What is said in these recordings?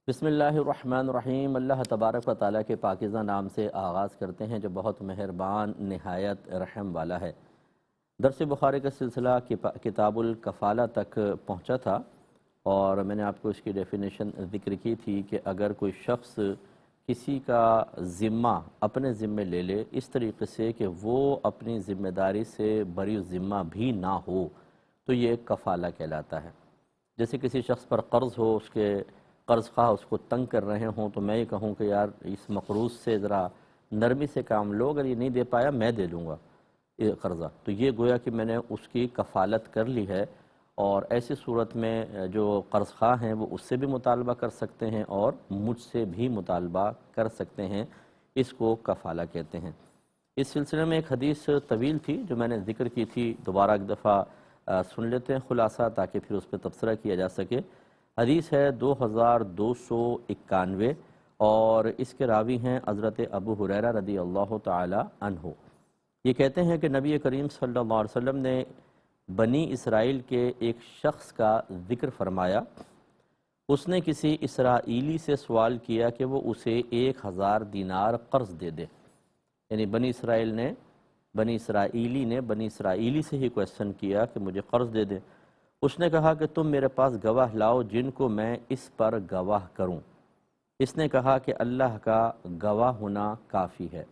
بسم اللہ الرحمن الرحیم۔ اللہ تبارک و تعالیٰ کے پاکیزہ نام سے آغاز کرتے ہیں جو بہت مہربان نہایت رحم والا ہے۔ درس بخاری کا سلسلہ کتاب الکفالہ تک پہنچا تھا اور میں نے آپ کو اس کی ڈیفینیشن ذکر کی تھی کہ اگر کوئی شخص کسی کا ذمہ اپنے ذمے لے لے اس طریقے سے کہ وہ اپنی ذمہ داری سے بری ذمہ بھی نہ ہو تو یہ کفالہ کہلاتا ہے۔ جیسے کسی شخص پر قرض ہو، اس کے قرض خواہ اس کو تنگ کر رہے ہوں تو میں یہ کہوں کہ یار اس مقروض سے ذرا نرمی سے کام لو، اگر یہ نہیں دے پایا میں دے دوں گا یہ قرضہ، تو یہ گویا کہ میں نے اس کی کفالت کر لی ہے۔ اور ایسی صورت میں جو قرض خواہ ہیں وہ اس سے بھی مطالبہ کر سکتے ہیں اور مجھ سے بھی مطالبہ کر سکتے ہیں، اس کو کفالہ کہتے ہیں۔ اس سلسلے میں ایک حدیث طویل تھی جو میں نے ذکر کی تھی، دوبارہ ایک دفعہ سن لیتے ہیں خلاصہ تاکہ پھر اس پہ تبصرہ کیا جا سکے۔ حدیث ہے 2291 اور اس کے راوی ہیں حضرت ابو ہریرہ رضی اللہ تعالی عنہ۔ یہ کہتے ہیں کہ نبی کریم صلی اللہ علیہ وسلم نے بنی اسرائیل کے ایک شخص کا ذکر فرمایا۔ اس نے کسی اسرائیلی سے سوال کیا کہ وہ اسے 1000 دینار قرض دے دے، یعنی بنی اسرائیلی سے ہی کویسچن کیا کہ مجھے قرض دے دے۔ اس نے کہا کہ تم میرے پاس گواہ لاؤ جن کو میں اس پر گواہ کروں۔ اس نے کہا کہ اللہ کا گواہ ہونا کافی ہے،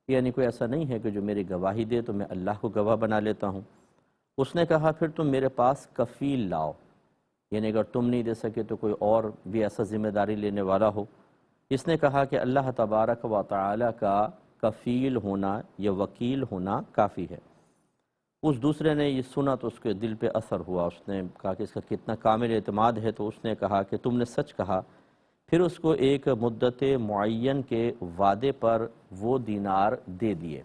یعنی کوئی ایسا نہیں ہے کہ جو میری گواہی دے تو میں اللہ کو گواہ بنا لیتا ہوں۔ اس نے کہا پھر تم میرے پاس کفیل لاؤ، یعنی اگر تم نہیں دے سکے تو کوئی اور بھی ایسا ذمہ داری لینے والا ہو۔ اس نے کہا کہ اللہ تبارک و تعالی کا کفیل ہونا یا وکیل ہونا کافی ہے۔ اس دوسرے نے یہ سنا تو اس کے دل پہ اثر ہوا، اس نے کہا کہ اس کا کتنا کامل اعتماد ہے، تو اس نے کہا کہ تم نے سچ کہا۔ پھر اس کو ایک مدت معین کے وعدے پر وہ دینار دے دیے۔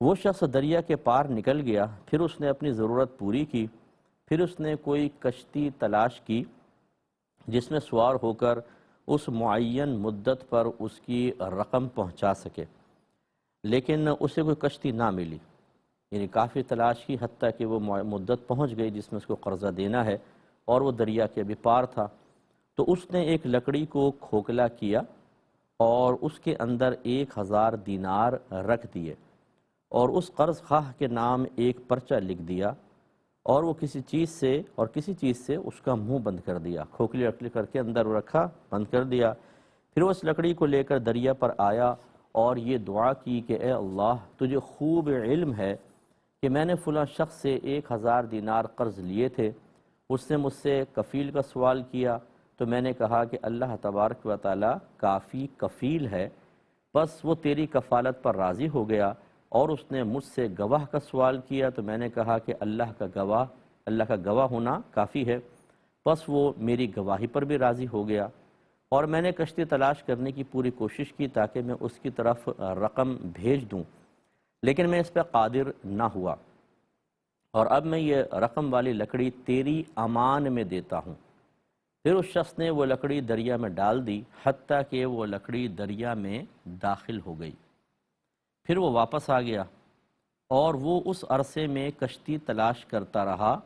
وہ شخص دریا کے پار نکل گیا، پھر اس نے اپنی ضرورت پوری کی، پھر اس نے کوئی کشتی تلاش کی جس میں سوار ہو کر اس معین مدت پر اس کی رقم پہنچا سکے، لیکن اسے کوئی کشتی نہ ملی، یعنی کافی تلاش کی حتیٰ کہ وہ مدت پہنچ گئی جس میں اس کو قرضہ دینا ہے اور وہ دریا کے ابھی پار تھا۔ تو اس نے ایک لکڑی کو کھوکھلا کیا اور اس کے اندر 1000 دینار رکھ دیے اور اس قرض خواہ کے نام ایک پرچہ لکھ دیا اور وہ کسی چیز سے اس کا منہ بند کر دیا، کھوکھلی لکڑی کر کے اندر رکھا، بند کر دیا۔ پھر وہ اس لکڑی کو لے کر دریا پر آیا اور یہ دعا کی کہ اے اللہ تجھے خوب علم ہے کہ میں نے فلاں شخص سے 1000 دینار قرض لیے تھے، اس نے مجھ سے کفیل کا سوال کیا تو میں نے کہا کہ اللہ تبارک و تعالی کافی کفیل ہے، بس وہ تیری کفالت پر راضی ہو گیا۔ اور اس نے مجھ سے گواہ کا سوال کیا تو میں نے کہا کہ اللہ کا گواہ ہونا کافی ہے، بس وہ میری گواہی پر بھی راضی ہو گیا۔ اور میں نے کشتی تلاش کرنے کی پوری کوشش کی تاکہ میں اس کی طرف رقم بھیج دوں، لیکن میں اس پہ قادر نہ ہوا، اور اب میں یہ رقم والی لکڑی تیری امان میں دیتا ہوں۔ پھر اس شخص نے وہ لکڑی دریا میں ڈال دی حتیٰ کہ وہ لکڑی دریا میں داخل ہو گئی۔ پھر وہ واپس آ گیا اور وہ اس عرصے میں کشتی تلاش کرتا رہا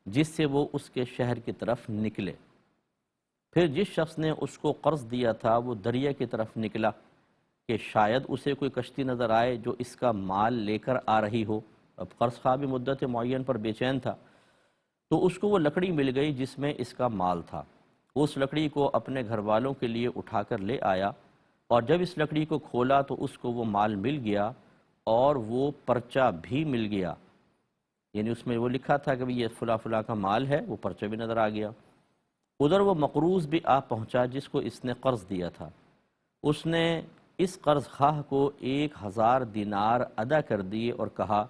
جس سے وہ اس کے شہر کی طرف نکلے۔ پھر جس شخص نے اس کو قرض دیا تھا وہ دریا کی طرف نکلا کہ شاید اسے کوئی کشتی نظر آئے جو اس کا مال لے کر آ رہی ہو۔ اب قرض خواہ بھی مدت معین پر بے چین تھا، تو اس کو وہ لکڑی مل گئی جس میں اس کا مال تھا۔ اس لکڑی کو اپنے گھر والوں کے لیے اٹھا کر لے آیا اور جب اس لکڑی کو کھولا تو اس کو وہ مال مل گیا اور وہ پرچہ بھی مل گیا، یعنی اس میں وہ لکھا تھا کہ یہ فلاں فلاں کا مال ہے، وہ پرچہ بھی نظر آ گیا۔ ادھر وہ مقروض بھی آ پہنچا جس کو اس نے قرض دیا تھا، اس نے اس قرض خواہ کو 1000 دینار ادا کر دیے اور کہا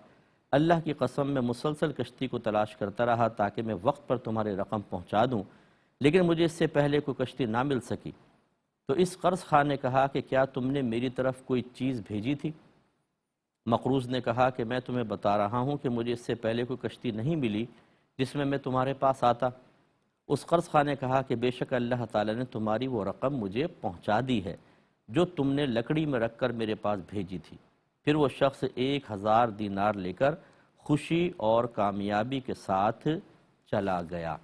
اللہ کی قسم میں مسلسل کشتی کو تلاش کرتا رہا تاکہ میں وقت پر تمہاری رقم پہنچا دوں، لیکن مجھے اس سے پہلے کوئی کشتی نہ مل سکی۔ تو اس قرض خواہ نے کہا کہ کیا تم نے میری طرف کوئی چیز بھیجی تھی؟ مقروض نے کہا کہ میں تمہیں بتا رہا ہوں کہ مجھے اس سے پہلے کوئی کشتی نہیں ملی جس میں تمہارے پاس آتا۔ اس قرض خواہ نے کہا کہ بے شک اللہ تعالیٰ نے تمہاری وہ رقم مجھے پہنچا دی ہے جو تم نے لکڑی میں رکھ کر میرے پاس بھیجی تھی۔ پھر وہ شخص 1000 دینار لے کر خوشی اور کامیابی کے ساتھ چلا گیا۔